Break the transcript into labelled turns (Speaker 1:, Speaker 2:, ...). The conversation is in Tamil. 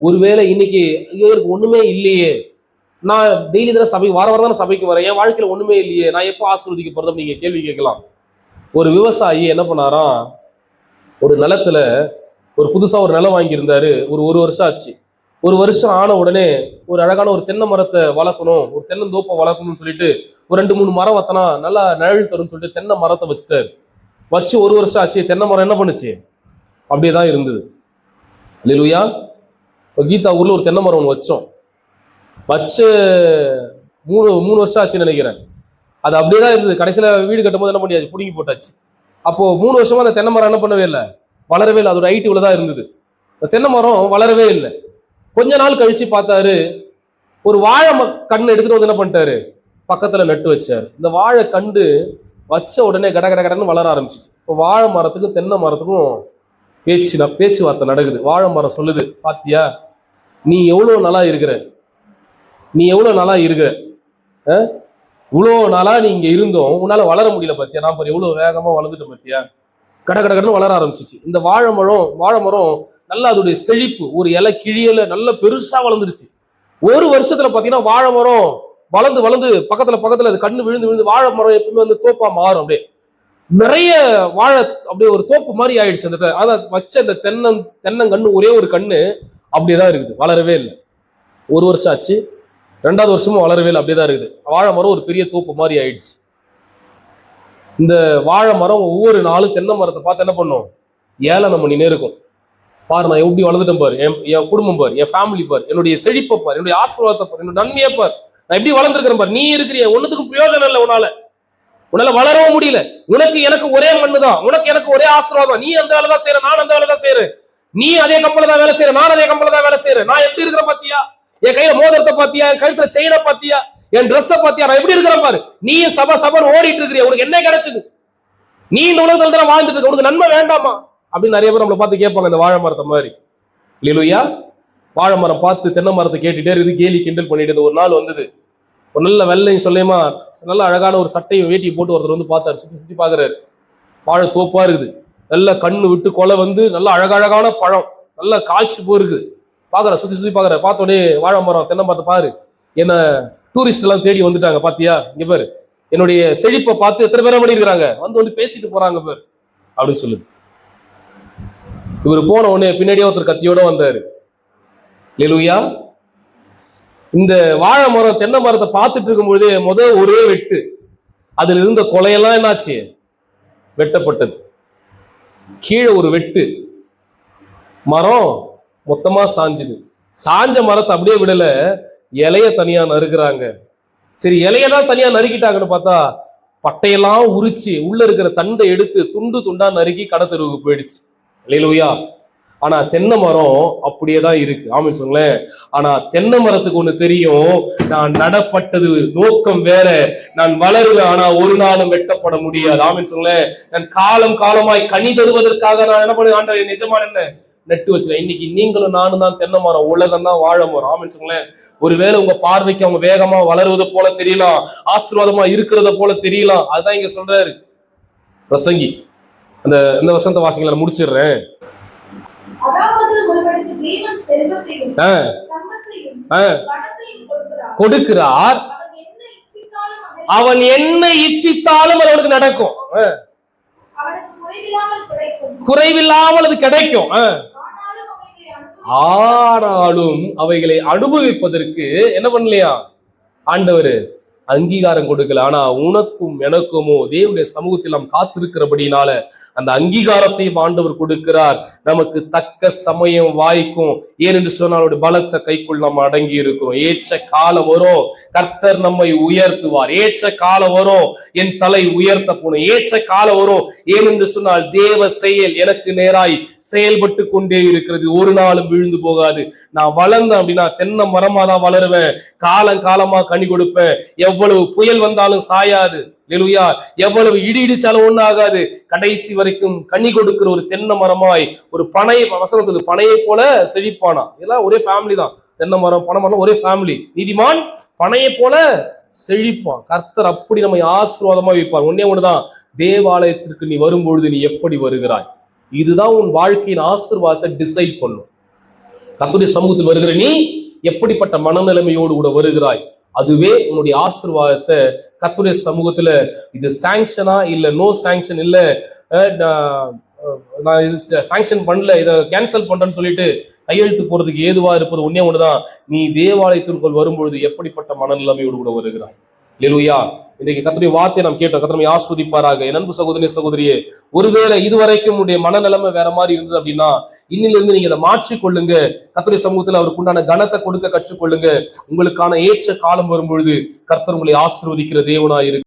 Speaker 1: ஒருவேளை இன்னைக்கு இவருக்கு ஒண்ணுமே இல்லையே, நான் டெய்லி தானே சபை வார வாரம் தானே சபைக்கு வரேன், என் வாழ்க்கையில ஒண்ணுமே இல்லையே, நான் எப்போ ஆசீர்வதிக்க போறதுன்னு நீங்க கேள்வி கேட்கலாம். ஒரு விவசாயி என்ன பண்ணாராம், ஒரு நிலத்துல ஒரு புதுசா ஒரு நிலம் வாங்கியிருந்தாரு. ஒரு வருஷம் ஆச்சு. ஒரு வருஷம் ஆன உடனே ஒரு அழகான ஒரு தென்னை மரத்தை வளர்க்கணும், ஒரு தென்னந்தோப்பை வளர்க்கணும்னு சொல்லிட்டு ஒரு 2-3 மரம் வத்தனா நல்லா நிழல் தரும்னு சொல்லிட்டு தென்னை மரத்தை வச்சுட்டாரு. வச்சு ஒரு வருஷம் ஆச்சு. தென்னை மரம் என்ன பண்ணுச்சு? அப்படியே தான் இருந்தது. அல்லேலூயா. கீதா ஊர்ல ஒரு தென்னை மரம் ஒன்று வச்சோம். வச்சு மூணு வருஷம் ஆச்சுன்னு நினைக்கிறேன். அது அப்படியே தான் இருந்தது. கடைசியில வீடு கட்டும் போது என்ன பண்ணியாச்சு? பிடுங்கி போட்டாச்சு. அப்போ 3 வருஷமா அந்த தென்னை மரம் என்ன பண்ணவே இல்லை, வளரவே இல்லை. அதோட ஹைட் இவ்வளவுதான் இருந்தது. அந்த தென்னை மரம் வளரவே இல்லை. கொஞ்ச நாள் கழிச்சு பார்த்தாரு, ஒரு வாழை கண்ணு எடுத்துட்டு வந்து என்ன பண்ணிட்டாரு, பக்கத்துல நட்டு வச்சாரு. இந்த வாழை கண்டு வச்ச உடனே கட கட கடன்னு வளர ஆரம்பிச்சிச்சு. இப்போ வாழை மரத்துக்கும் தென்னை மரத்துக்கும் பேச்சுவார்த்தை நடக்குது. வாழை மரம் சொல்லுது, பாத்தியா நீ எவ்வளவு நாளா இருக்கிற, இவ்வளோ நாளா நீ இங்க இருந்தோம், உன்னால வளர முடியல பாத்தியா, நான் பாரு எவ்வளவு வேகமா வளர்ந்துட்ட பாத்தியா. கட கட கடன்னு வளர ஆரம்பிச்சிச்சு. இந்த வாழை மரம் நல்லா அதோடைய செழிப்பு, ஒரு இலை கிழியல நல்ல பெருசா வளர்ந்துருச்சு. ஒரு வருஷத்துல பாத்தீங்கன்னா வாழை மரம் வளர்ந்து பக்கத்துல அது கண்ணு விழுந்து வாழை மரம் எப்பவுமே வந்து தோப்பா மாறும். அப்படியே நிறைய வாழை அப்படியே ஒரு தோப்பு மாதிரி ஆயிடுச்சு. அந்த அதான் வச்ச அந்த தென்னங்கண்ணு ஒரே ஒரு கண்ணு அப்படியேதான் இருக்குது, வளரவே இல்லை. ஒரு வருஷம் ஆச்சு, 2வது வருஷமும் வளரவே இல்லை, அப்படியேதான் இருக்குது. வாழை மரம் ஒரு பெரிய தோப்பு மாதிரி ஆயிடுச்சு. இந்த வாழை மரம் ஒவ்வொரு நாளும் தென்னை மரத்தை பார்த்து என்ன பண்ணும், ஏளனம் பண்ணினே இருக்கும். பாரு நான் எப்படி வளர்ந்துட்டேன் பாரு, என் குடும்பம் பாரு, என் ஃபேமிலி பாரு, என்னுடைய செழிப்பை பாரு, என்னுடைய ஆசீர்வாதத்தை பாரு, என்னோட நன்மையை பாரு, நான் எப்படி வளர்ந்துருக்கிறேன் பாரு. நீ இருக்கிறிய ஒன்னுத்துக்கும் பிரயோஜனம் இல்லை, உன்னால வளரவும் முடியல. உனக்கு எனக்கு ஒரே மண்ணு தான், உனக்கு எனக்கு ஒரே ஆசீர்வாதம். நீ அந்த வேலை தான் செய்யற, நான் அந்த வேலை தான் செய்யறேன். நீ அதே கம்பெனில தான் வேலை செய்யற, நான் அதே கம்பெனில தான் வேலை செய்யறேன். நான் எப்படி இருக்கிற பாத்தியா, என் கையில மோதிரத்தை பாத்தியா, என் கழுத்துல செயினை பாத்தியா, என் ட்ரெஸ்ஸை பாத்தியா, நான் எப்படி இருக்கிறேன் பாரு. நீ சபன் ஓடிட்டு இருக்கிறிய, உனக்கு என்ன கிடைச்சது? நீ இந்த உலகத்துல தான் வாழ்ந்துட்டு இருக்க, உனக்கு நன்மை வேண்டாமா அப்படின்னு நிறைய பேர் நம்மளை பார்த்து கேட்பாங்க. இந்த வாழை மரத்தை மாதிரி இல்லையா, வாழை மரம் பார்த்து தென்னை மரத்தை கேட்டுட்டே இருக்குது, கேலி கிண்டல் பண்ணிட்டு. ஒரு நாள் வந்தது, ஒரு நல்ல வெள்ளையும் சொல்லியமா நல்ல அழகான ஒரு சட்டையும் வேட்டியை போட்டு ஒருத்தர் வந்து பார்த்தாரு. சுத்தி பாக்குறாரு, வாழை தோப்பா இருக்குது, நல்ல கண்ணு விட்டு கொலை வந்து நல்ல அழகழகான பழம், நல்ல காய்ச்சி போயிருக்குது. பாக்குற சுத்தி பாக்குற, பார்த்தோடனே வாழை மரம் தென்னை மரத்தை பாரு, என்ன டூரிஸ்ட் எல்லாம் தேடி வந்துட்டாங்க பாத்தியா, இங்க பாரு என்னுடைய செழிப்பை பார்த்து எத்தனை பேரை பண்ணிருக்கிறாங்க, வந்து பேசிட்டு போறாங்க பாரு அப்படின்னு சொல்லுது. இவர் போன உடனே பின்னாடியே ஒருத்தர் கத்தியோட வந்தாரு. அல்லேலூயா. இந்த வாழை மரம் தென்னை மரத்தை பார்த்துட்டு இருக்கும் பொழுதே ஒரே வெட்டு, அதுல இருந்த கொலையெல்லாம் என்னாச்சு, வெட்டப்பட்டது. கீழே ஒரு வெட்டு, மரம் மொத்தமா சாஞ்சுது. சாஞ்ச மரத்தை அப்படியே விடல, இலைய தனியா நறுக்குறாங்க. சரி, இலையதான் தனியா நறுக்கிட்டாங்கன்னு பார்த்தா பட்டையெல்லாம் உரிச்சு உள்ள இருக்கிற தண்டை எடுத்து துண்டு துண்டா நறுக்கி கடத்தெருவுக்கு போயிடுச்சு. அல்லேலூயா. ஆனா தென்னை மரம் அப்படியேதான் இருக்கு. ஆமென் சொல்லுங்களேன். ஆனா தென்னை மரத்துக்கு ஒண்ணு தெரியும், நான் நடப்பட்டது நோக்கம் வேற, நான் வளருவேன், ஆனா ஒரு நாளும் வெட்டப்பட முடியாது. ஆமென் சொல்லுங்களேன். நான் காலமாய் கனி தருவதற்காக நான் என்ன பண்ண, ஆண்டவரே நிஜமான என்ன நட்டு வச்சுருவேன். இன்னைக்கு நீங்களும் நானும் தான் தென்னை மரம், உலகம் தான் வாழை மரம். ஆமென் சொல்லுங்களேன். ஒருவேளை உங்க பார்வைக்கு அவங்க வேகமா வளருவதை போல தெரியலாம், ஆசீர்வாதமா இருக்கிறத போல தெரியலாம். அதுதான் இங்க சொல்றாரு பிரசங்கி. அந்த வசந்த வாசிகளை முடிச்சிடுறேன். கொடுக்கிறார், அவன் என்ன இச்சித்தாலும் அவனுக்கு நடக்கும், குறைவில்லாமல் அது கிடைக்கும். ஆனாலும் அவைகளை அனுபவிப்பதற்கு என்ன பண்ணலையா ஆண்டவர் அங்கீகாரம் கொடுக்கல. ஆனா உனக்கும் எனக்குமோ தேவனுடைய சமூகத்தில் நாம் காத்திருக்கிறபடினால அந்த அங்கீகாரத்தையும் ஆண்டவர் கொடுக்கிறார். நமக்கு தக்க சமயம் வாய்க்கும். ஏனென்று சொன்னால் பலத்த கைக்குள் நம்ம அடங்கி இருக்கிறோம். ஏற்ற காலம் வரும், கர்த்தர் நம்மை உயர்த்துவார். ஏற்ற காலம் வரும், என் தலை உயர்த்த போன ஏற்ற காலம் வரும். ஏனென்று சொன்னால் தேவ செயல் எனக்கு நேராய் செயல்பட்டு கொண்டே இருக்கிறது, ஒரு நாளும் விழுந்து போகாது. நான் வளர்ந்தேன் அப்படின்னா தென்னை மரமா தான் வளருவேன், காலமா கனி கொடுப்பேன். எவ்வளவு புயல் வந்தாலும் சாயாது, அல்லேலூயா. எவ்வளவு இடிச்சாலும் ஒண்ணு ஆகாது, கடைசி வரைக்கும் கனி கொடுக்கிற ஒரு தென்னை மரமாய், ஒரு பனை வசனம் சொல்லு, பனையை போல செழிப்பானா. இதெல்லாம் ஒரே ஃபேமிலி தான், தென்னை மரம் பனை மரம் ஒரே ஃபேமிலி. நீதிமான் பனையை போல செழிப்பான். கர்த்தர் அப்படி நம்மை ஆசீர்வாதமா வைப்பார். ஒண்ணுதான், தேவாலயத்திற்கு நீ வரும்பொழுது நீ எப்படி வருகிறாய், இதுதான் உன் வாழ்க்கையின் ஆசீர்வாதத்தை டிசைட் பண்ணும். கர்த்தருடைய சமூகத்தில் வருகிற நீ எப்படிப்பட்ட மனநிலைமையோடு கூட வருகிறாய், அதுவே உன்னுடைய ஆசீர்வாதத்தை கர்த்தருடைய சமூகத்துல. இது சாங்ஷனா இல்ல நோ சாங்ஷன் இல்ல, நான் இது சாங்ஷன் பண்ணல, இதை கேன்சல் பண்றேன்னு சொல்லிட்டு கையெழுத்து போறதுக்கு ஏதுவா இருப்பது ஒன்னே ஒண்ணுதான், நீ தேவாலயத்திற்குள் வரும்பொழுது எப்படிப்பட்ட மனநிலைமையோடு கூட வருகிறாய். அல்லேலூயா. இன்றைக்கு கர்த்தருடைய வார்த்தையை நாம் கேட்டோம். கர்த்தர் நம்மை ஆஸ்வதிப்பாராக. என் அன்பு சகோதரி சகோதரியே, ஒருவேளை இதுவரைக்கும் உடைய மனநிலைமை வேற மாதிரி இருந்தது அப்படின்னா இன்னிலிருந்து நீங்க அதை மாற்றிக்கொள்ளுங்க. கர்த்தருடைய சமூகத்தில் அவருக்கு உண்டான கனத்தை கொடுக்க கற்றுக்கொள்ளுங்க. உங்களுக்கான ஏற்ற காலம் வரும்பொழுது கர்த்தர் உங்களை ஆசீர்வதிக்கிற தேவனாய் இருக்கு.